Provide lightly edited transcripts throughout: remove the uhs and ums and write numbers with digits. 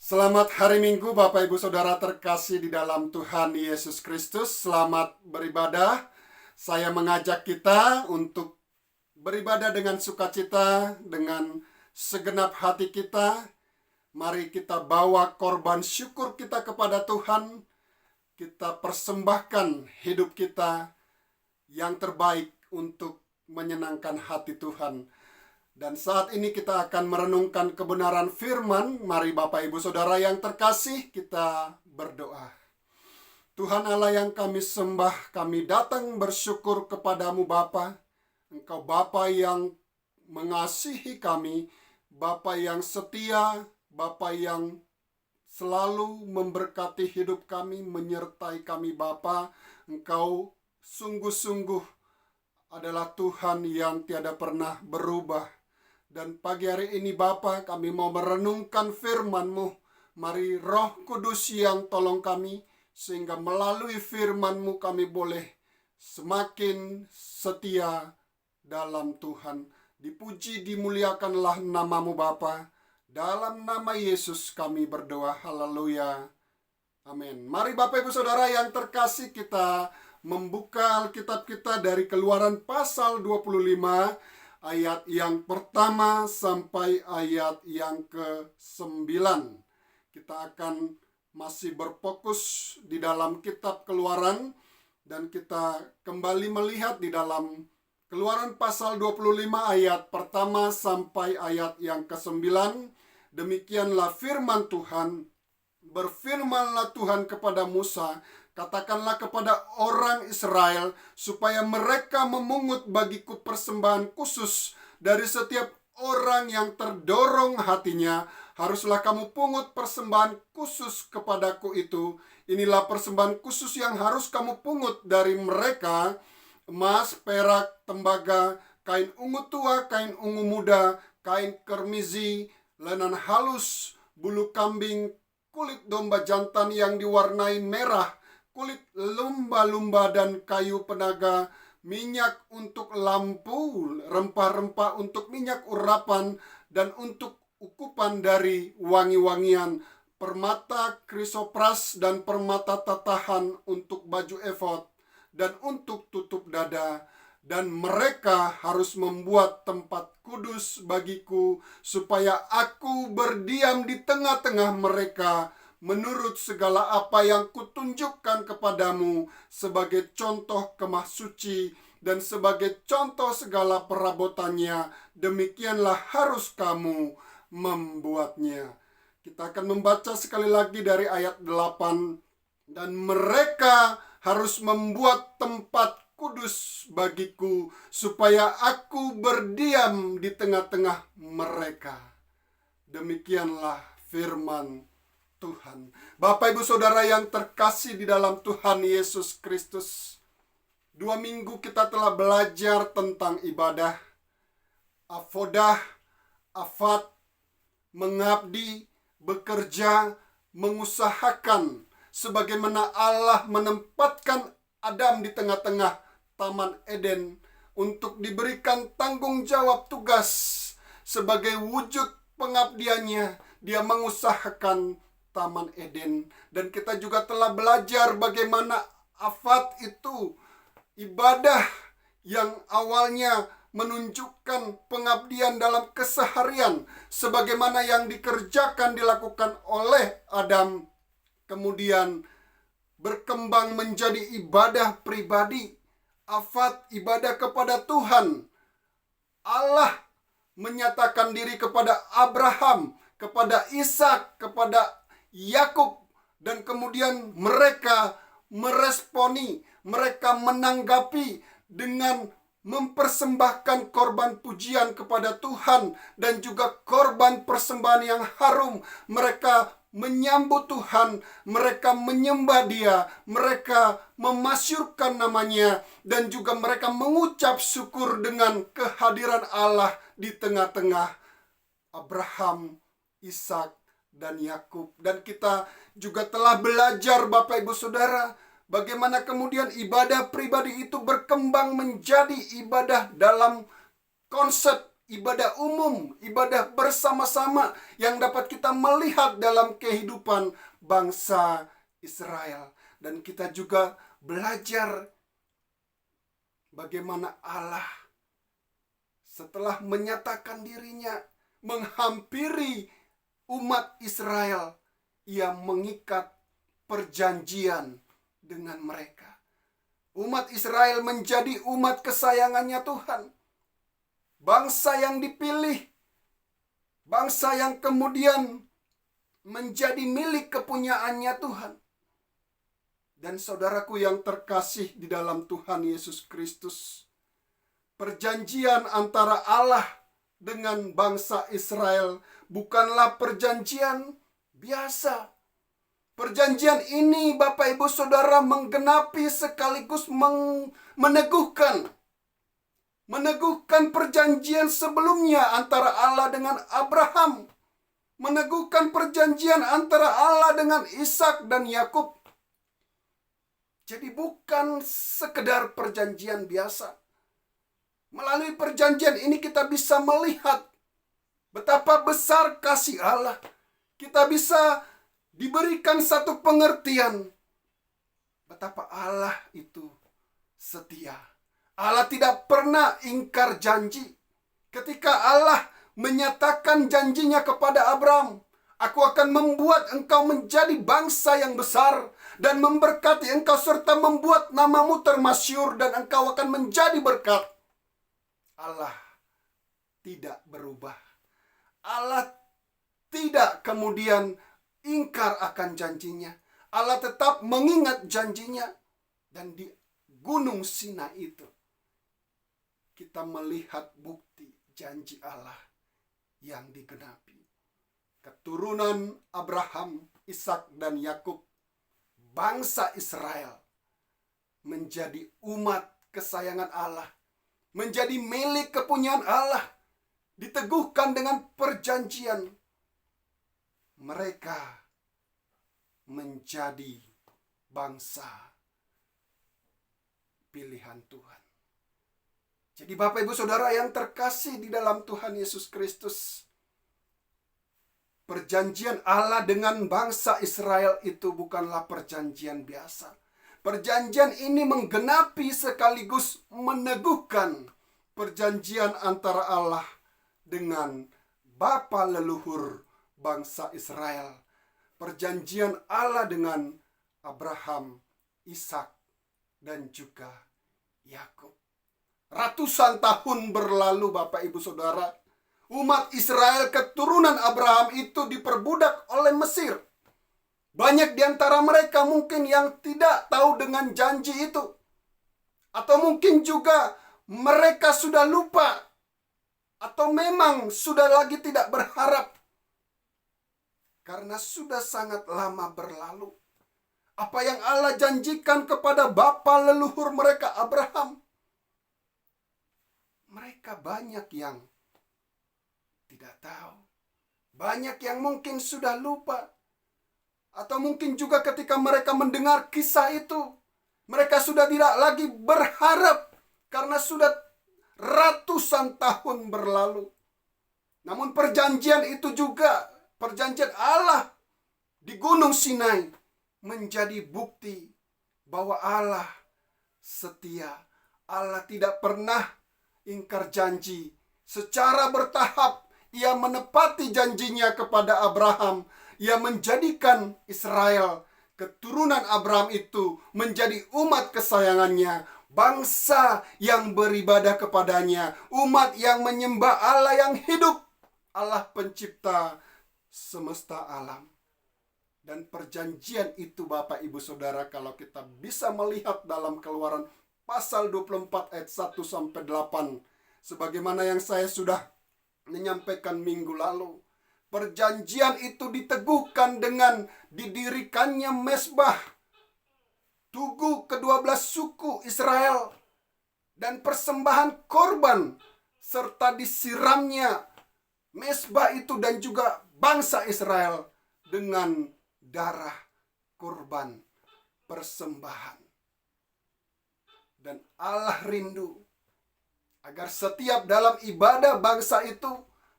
Selamat hari Minggu Bapak Ibu Saudara terkasih di dalam Tuhan Yesus Kristus. Selamat beribadah. Saya mengajak kita untuk beribadah dengan sukacita, dengan segenap hati kita. Mari kita bawa korban syukur kita kepada Tuhan. Kita persembahkan hidup kita yang terbaik untuk menyenangkan hati Tuhan. Dan saat ini kita akan merenungkan kebenaran firman. Mari Bapak Ibu Saudara yang terkasih, kita berdoa. Tuhan Allah yang kami sembah, kami datang bersyukur kepadamu Bapa. Engkau Bapa yang mengasihi kami, Bapa yang setia, Bapa yang selalu memberkati hidup kami, menyertai kami Bapa. Engkau sungguh-sungguh adalah Tuhan yang tiada pernah berubah. Dan pagi hari ini Bapa, kami mau merenungkan firman-Mu. Mari Roh Kudus yang tolong kami, sehingga melalui firman-Mu kami boleh semakin setia dalam Tuhan. Dipuji, dimuliakanlah nama-Mu Bapa. Dalam nama Yesus kami berdoa. Haleluya. Amin. Mari Bapak Ibu Saudara yang terkasih, kita membuka Alkitab kita dari Keluaran pasal 25. Ayat yang pertama sampai ayat yang ke-9. Kita akan masih berfokus di dalam kitab Keluaran. Dan kita kembali melihat di dalam Keluaran pasal 25 ayat pertama sampai ayat yang ke-9. Demikianlah firman Tuhan. Berfirmanlah Tuhan kepada Musa, katakanlah kepada orang Israel, supaya mereka memungut bagiku persembahan khusus dari setiap orang yang terdorong hatinya. Haruslah kamu pungut persembahan khusus kepadaku itu. Inilah persembahan khusus yang harus kamu pungut dari mereka: emas, perak, tembaga, kain ungu tua, kain ungu muda, kain kermizi, lenan halus, bulu kambing, kulit domba jantan yang diwarnai merah, kulit lumba-lumba dan kayu penaga, minyak untuk lampu, rempah-rempah untuk minyak urapan, dan untuk ukupan dari wangi-wangian, permata krisopras dan permata tatahan untuk baju efod, dan untuk tutup dada. Dan mereka harus membuat tempat kudus bagiku, supaya aku berdiam di tengah-tengah mereka, menurut segala apa yang kutunjukkan kepadamu, sebagai contoh kemah suci dan sebagai contoh segala perabotannya. Demikianlah harus kamu membuatnya. Kita akan membaca sekali lagi dari ayat 8. Dan mereka harus membuat tempat kudus bagiku, supaya aku berdiam di tengah-tengah mereka. Demikianlah firman Tuhan. Bapak Ibu Saudara yang terkasih di dalam Tuhan Yesus Kristus, 2 minggu kita telah belajar tentang ibadah, afodah, afat, mengabdi, bekerja, mengusahakan, sebagaimana Allah menempatkan Adam di tengah-tengah Taman Eden untuk diberikan tanggung jawab tugas. Sebagai wujud pengabdiannya, dia mengusahakan Taman Eden. Dan kita juga telah belajar bagaimana afat itu ibadah yang awalnya menunjukkan pengabdian dalam keseharian, sebagaimana yang dilakukan oleh Adam, kemudian berkembang menjadi ibadah pribadi. Afat ibadah kepada Tuhan. Allah menyatakan diri kepada Abraham, kepada Ishak, kepada Yakub, dan kemudian mereka meresponi, mereka menanggapi dengan mempersembahkan korban pujian kepada Tuhan dan juga korban persembahan yang harum. Mereka menyambut Tuhan, mereka menyembah Dia, mereka memasyurkan namanya, dan juga mereka mengucap syukur dengan kehadiran Allah di tengah-tengah Abraham, Ishak, dan Yakub. Dan kita juga telah belajar Bapak Ibu Saudara, bagaimana kemudian ibadah pribadi itu berkembang menjadi ibadah dalam konsep ibadah umum, ibadah bersama-sama yang dapat kita melihat dalam kehidupan bangsa Israel. Dan kita juga belajar bagaimana Allah setelah menyatakan dirinya menghampiri umat Israel, ia mengikat perjanjian dengan mereka. Umat Israel menjadi umat kesayangannya Tuhan. Bangsa yang dipilih, bangsa yang kemudian menjadi milik kepunyaannya Tuhan. Dan saudaraku yang terkasih di dalam Tuhan Yesus Kristus, perjanjian antara Allah dengan bangsa Israel bukanlah perjanjian biasa. Perjanjian ini, Bapak Ibu Saudara, menggenapi sekaligus meneguhkan perjanjian sebelumnya antara Allah dengan Abraham, meneguhkan perjanjian antara Allah dengan Ishak dan Yakub. Jadi bukan sekedar perjanjian biasa. Melalui perjanjian ini kita bisa melihat betapa besar kasih Allah. Kita bisa diberikan satu pengertian betapa Allah itu setia. Allah tidak pernah ingkar janji. Ketika Allah menyatakan janjinya kepada Abraham, aku akan membuat engkau menjadi bangsa yang besar dan memberkati engkau serta membuat namamu termasyhur dan engkau akan menjadi berkat. Allah tidak berubah. Allah tidak kemudian ingkar akan janjinya. Allah tetap mengingat janjinya. Dan di Gunung Sinai itu kita melihat bukti janji Allah yang digenapi. Keturunan Abraham, Ishak dan Yakub, bangsa Israel, menjadi umat kesayangan Allah, menjadi milik kepunyaan Allah, diteguhkan dengan perjanjian. Mereka menjadi bangsa pilihan Tuhan. Jadi Bapak Ibu Saudara yang terkasih di dalam Tuhan Yesus Kristus, perjanjian Allah dengan bangsa Israel itu bukanlah perjanjian biasa. Perjanjian ini menggenapi sekaligus meneguhkan perjanjian antara Allah dengan bapa leluhur bangsa Israel. Perjanjian Allah dengan Abraham, Ishak, dan juga Yakub. Ratusan tahun berlalu Bapak Ibu Saudara, umat Israel keturunan Abraham itu diperbudak oleh Mesir. Banyak di antara mereka mungkin yang tidak tahu dengan janji itu. Atau mungkin juga mereka sudah lupa. Atau memang sudah lagi tidak berharap. Karena sudah sangat lama berlalu. Apa yang Allah janjikan kepada bapa leluhur mereka Abraham, mereka banyak yang tidak tahu. Banyak yang mungkin sudah lupa. Atau mungkin juga ketika mereka mendengar kisah itu, mereka sudah tidak lagi berharap karena sudah ratusan tahun berlalu. Namun perjanjian itu juga, perjanjian Allah di Gunung Sinai, menjadi bukti bahwa Allah setia. Allah tidak pernah ingkar janji. Secara bertahap ia menepati janjinya kepada Abraham. Ia menjadikan Israel, keturunan Abraham itu, menjadi umat kesayangannya. Bangsa yang beribadah kepadanya. Umat yang menyembah Allah yang hidup. Allah pencipta semesta alam. Dan perjanjian itu Bapak Ibu Saudara, kalau kita bisa melihat dalam Keluaran pasal 24 ayat 1-8. Sebagaimana yang saya sudah menyampaikan minggu lalu. Perjanjian itu diteguhkan dengan didirikannya mezbah, tugu ke-12 suku Israel, dan persembahan korban, serta disiramnya mezbah itu dan juga bangsa Israel dengan darah korban persembahan. Dan Allah rindu Agar setiap dalam ibadah bangsa itu,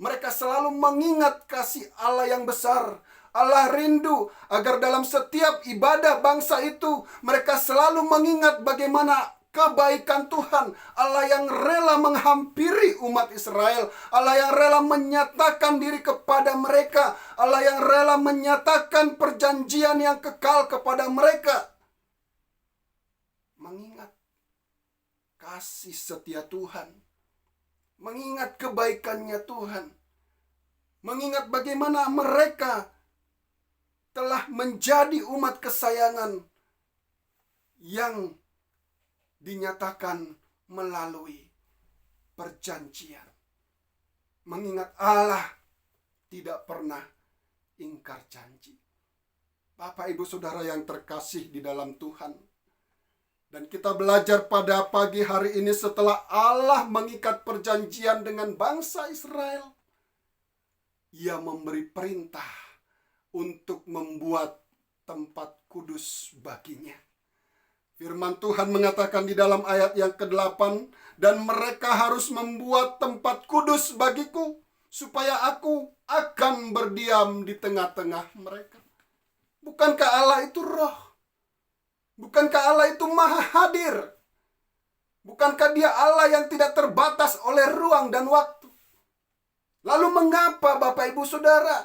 mereka selalu mengingat kasih Allah yang besar. Allah rindu agar dalam setiap ibadah bangsa itu, mereka selalu mengingat bagaimana kebaikan Tuhan. Allah yang rela menghampiri umat Israel. Allah yang rela menyatakan diri kepada mereka. Allah yang rela menyatakan perjanjian yang kekal kepada mereka. Mengingat kasih setia Tuhan, mengingat kebaikannya Tuhan, mengingat bagaimana mereka telah menjadi umat kesayangan yang dinyatakan melalui perjanjian. Mengingat Allah tidak pernah ingkar janji. Bapak, Ibu, Saudara yang terkasih di dalam Tuhan, dan kita belajar pada pagi hari ini setelah Allah mengikat perjanjian dengan bangsa Israel, Ia memberi perintah untuk membuat tempat kudus baginya. Firman Tuhan mengatakan di dalam ayat yang ke-8, dan mereka harus membuat tempat kudus bagiku, supaya aku akan berdiam di tengah-tengah mereka. Bukankah Allah itu roh? Bukankah Allah itu maha hadir? Bukankah Dia Allah yang tidak terbatas oleh ruang dan waktu? Lalu mengapa Bapak Ibu Saudara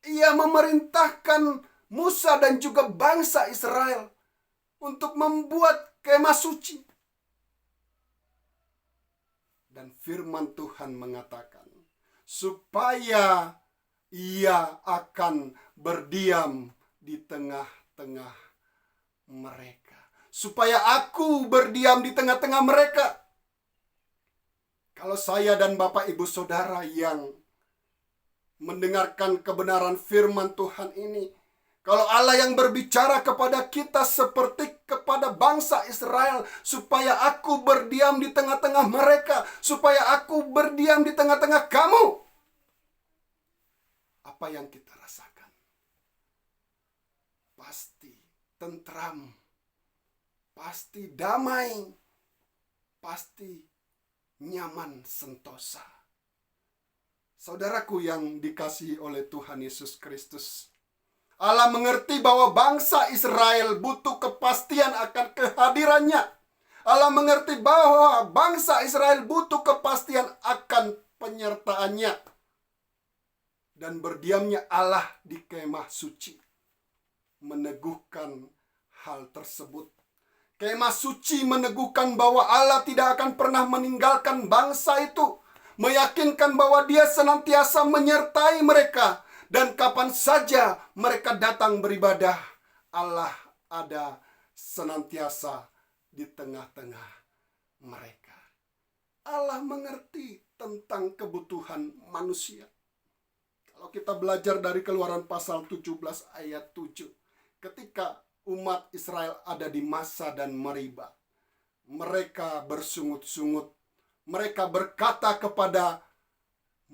Ia memerintahkan Musa dan juga bangsa Israel untuk membuat kemah suci? Dan firman Tuhan mengatakan, supaya Ia akan berdiam di tengah-tengah mereka. Supaya aku berdiam di tengah-tengah mereka. Kalau saya dan Bapak Ibu Saudara yang mendengarkan kebenaran firman Tuhan ini, kalau Allah yang berbicara kepada kita seperti kepada bangsa Israel, supaya aku berdiam di tengah-tengah mereka, supaya aku berdiam di tengah-tengah kamu, apa yang kita rasakan? Pasti tentram, pasti damai, pasti nyaman sentosa. Saudaraku yang dikasihi oleh Tuhan Yesus Kristus, Allah mengerti bahwa bangsa Israel butuh kepastian akan kehadirannya. Allah mengerti bahwa bangsa Israel butuh kepastian akan penyertaannya. Dan berdiamnya Allah di kemah suci meneguhkan hal tersebut. Kemah suci meneguhkan bahwa Allah tidak akan pernah meninggalkan bangsa itu, meyakinkan bahwa Dia senantiasa menyertai mereka, dan kapan saja mereka datang beribadah, Allah ada senantiasa di tengah-tengah mereka. Allah mengerti tentang kebutuhan manusia. Kalau kita belajar dari Keluaran pasal 17 ayat 7, ketika umat Israel ada di Masa dan Meriba, mereka bersungut-sungut. Mereka berkata kepada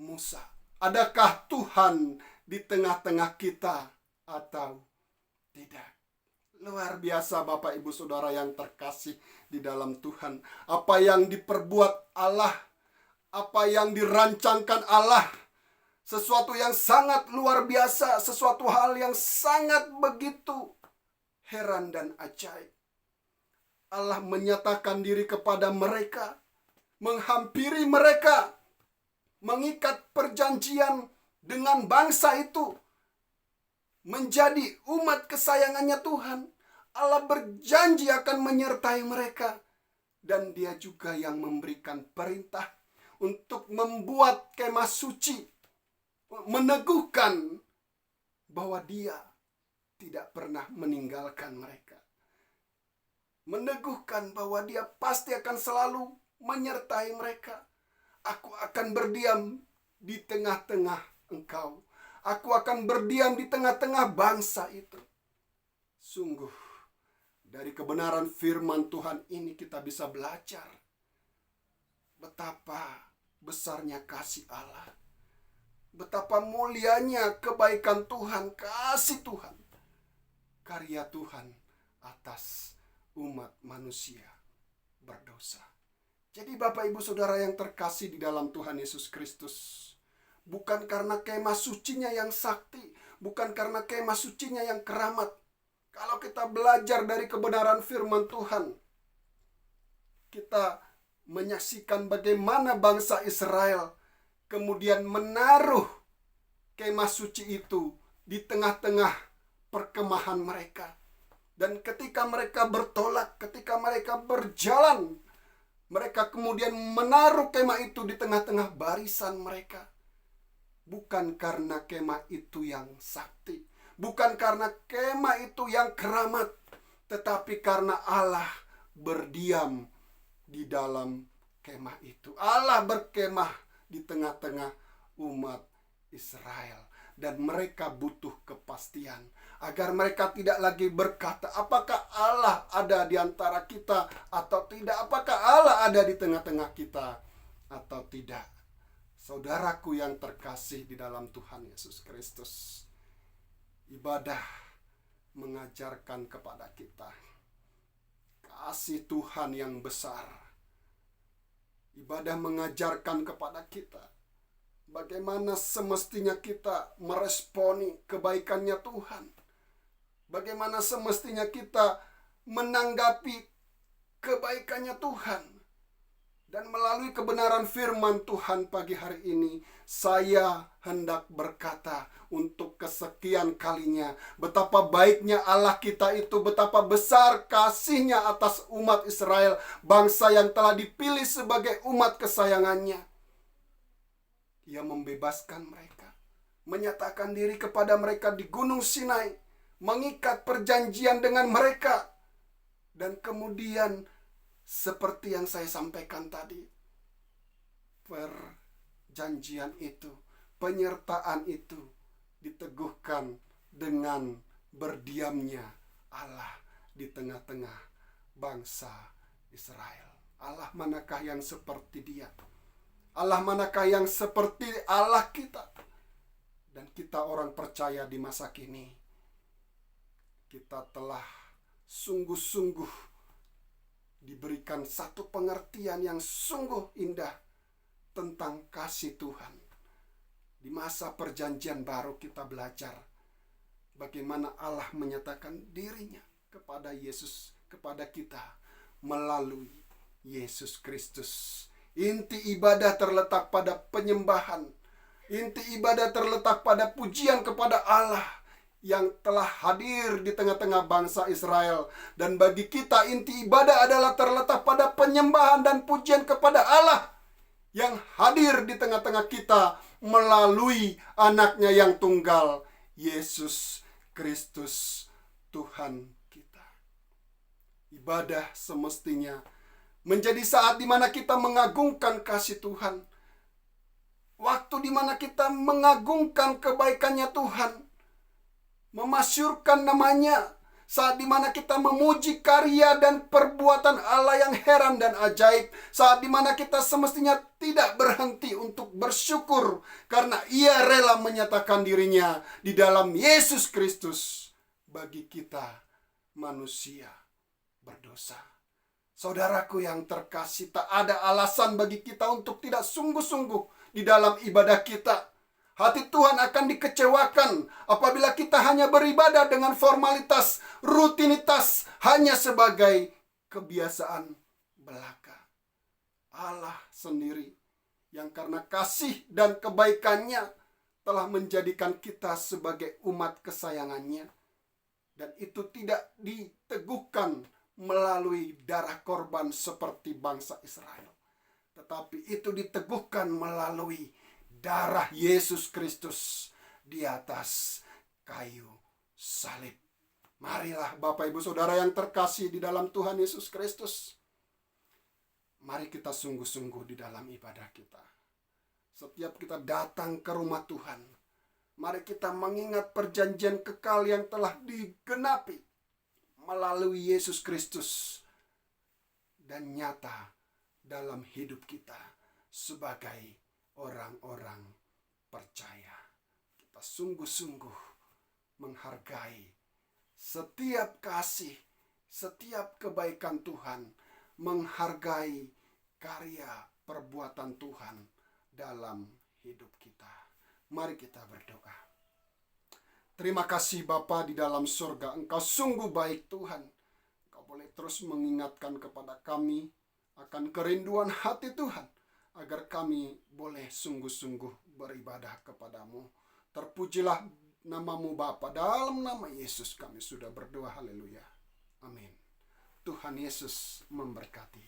Musa, adakah Tuhan di tengah-tengah kita atau tidak? Luar biasa Bapak Ibu Saudara yang terkasih di dalam Tuhan. Apa yang diperbuat Allah, apa yang dirancangkan Allah, sesuatu yang sangat luar biasa, sesuatu hal yang sangat begitu heran dan ajaib. Allah menyatakan diri kepada mereka, menghampiri mereka, mengikat perjanjian dengan bangsa itu, menjadi umat kesayangannya Tuhan. Allah berjanji akan menyertai mereka, dan Dia juga yang memberikan perintah untuk membuat kemah suci, meneguhkan bahwa Dia tidak pernah meninggalkan mereka, meneguhkan bahwa Dia pasti akan selalu menyertai mereka. Aku akan berdiam di tengah-tengah engkau. Aku akan berdiam di tengah-tengah bangsa itu. Sungguh, dari kebenaran firman Tuhan ini kita bisa belajar betapa besarnya kasih Allah, betapa mulianya kebaikan Tuhan, kasih Tuhan, karya Tuhan atas umat manusia berdosa. Jadi Bapak Ibu Saudara yang terkasih di dalam Tuhan Yesus Kristus, bukan karena kemah sucinya yang sakti, bukan karena kemah sucinya yang keramat. Kalau kita belajar dari kebenaran firman Tuhan, kita menyaksikan bagaimana bangsa Israel kemudian menaruh kemah suci itu di tengah-tengah perkemahan mereka. Dan ketika mereka bertolak, ketika mereka berjalan, mereka kemudian menaruh kemah itu di tengah-tengah barisan mereka. Bukan karena kemah itu yang sakti, bukan karena kemah itu yang keramat, tetapi karena Allah berdiam di dalam kemah itu. Allah berkemah di tengah-tengah umat Israel. Dan mereka butuh kepastian agar mereka tidak lagi berkata, apakah Allah ada di antara kita atau tidak? Apakah Allah ada di tengah-tengah kita atau tidak? Saudaraku yang terkasih di dalam Tuhan Yesus Kristus, ibadah mengajarkan kepada kita kasih Tuhan yang besar. Ibadah mengajarkan kepada kita bagaimana semestinya kita meresponi kebaikannya Tuhan. Bagaimana semestinya kita menanggapi kebaikannya Tuhan. Dan melalui kebenaran firman Tuhan pagi hari ini, saya hendak berkata untuk kesekian kalinya betapa baiknya Allah kita itu, betapa besar kasihnya atas umat Israel, bangsa yang telah dipilih sebagai umat kesayangannya. Ia membebaskan mereka, menyatakan diri kepada mereka di Gunung Sinai, mengikat perjanjian dengan mereka, dan kemudian seperti yang saya sampaikan tadi, perjanjian itu, penyertaan itu diteguhkan dengan berdiamnya Allah di tengah-tengah bangsa Israel. Allah manakah yang seperti Dia? Allah manakah yang seperti Allah kita? Dan kita orang percaya di masa kini, kita telah sungguh-sungguh diberikan satu pengertian yang sungguh indah tentang kasih Tuhan. Di masa perjanjian baru kita belajar bagaimana Allah menyatakan dirinya kepada Yesus, kepada kita melalui Yesus Kristus. Inti ibadah terletak pada penyembahan. Inti ibadah terletak pada pujian kepada Allah yang telah hadir di tengah-tengah bangsa Israel. Dan bagi kita inti ibadah adalah terletak pada penyembahan dan pujian kepada Allah yang hadir di tengah-tengah kita melalui anaknya yang tunggal, Yesus Kristus Tuhan kita. Ibadah semestinya menjadi saat di mana kita mengagungkan kasih Tuhan. Waktu di mana kita mengagungkan kebaikannya Tuhan, memasyurkan namanya, saat dimana kita memuji karya dan perbuatan Allah yang heran dan ajaib, saat dimana kita semestinya tidak berhenti untuk bersyukur karena Ia rela menyatakan dirinya di dalam Yesus Kristus bagi kita manusia berdosa. Saudaraku yang terkasih, tak ada alasan bagi kita untuk tidak sungguh-sungguh di dalam ibadah kita. Hati Tuhan akan dikecewakan apabila kita hanya beribadah dengan formalitas, rutinitas, hanya sebagai kebiasaan belaka. Allah sendiri yang karena kasih dan kebaikannya telah menjadikan kita sebagai umat kesayangannya. Dan itu tidak diteguhkan melalui darah korban seperti bangsa Israel, tetapi itu diteguhkan melalui darah Yesus Kristus di atas kayu salib. Marilah Bapak Ibu Saudara yang terkasih di dalam Tuhan Yesus Kristus, mari kita sungguh-sungguh di dalam ibadah kita. Setiap kita datang ke rumah Tuhan, mari kita mengingat perjanjian kekal yang telah digenapi melalui Yesus Kristus dan nyata dalam hidup kita sebagai orang-orang percaya. Kita sungguh-sungguh menghargai setiap kasih, setiap kebaikan Tuhan, menghargai karya perbuatan Tuhan dalam hidup kita. Mari kita berdoa. Terima kasih Bapa di dalam surga, Engkau sungguh baik Tuhan. Engkau boleh terus mengingatkan kepada kami akan kerinduan hati Tuhan, agar kami boleh sungguh-sungguh beribadah kepadamu. Terpujilah namamu Bapa, dalam nama Yesus kami sudah berdoa, haleluya, amin. Tuhan Yesus memberkati.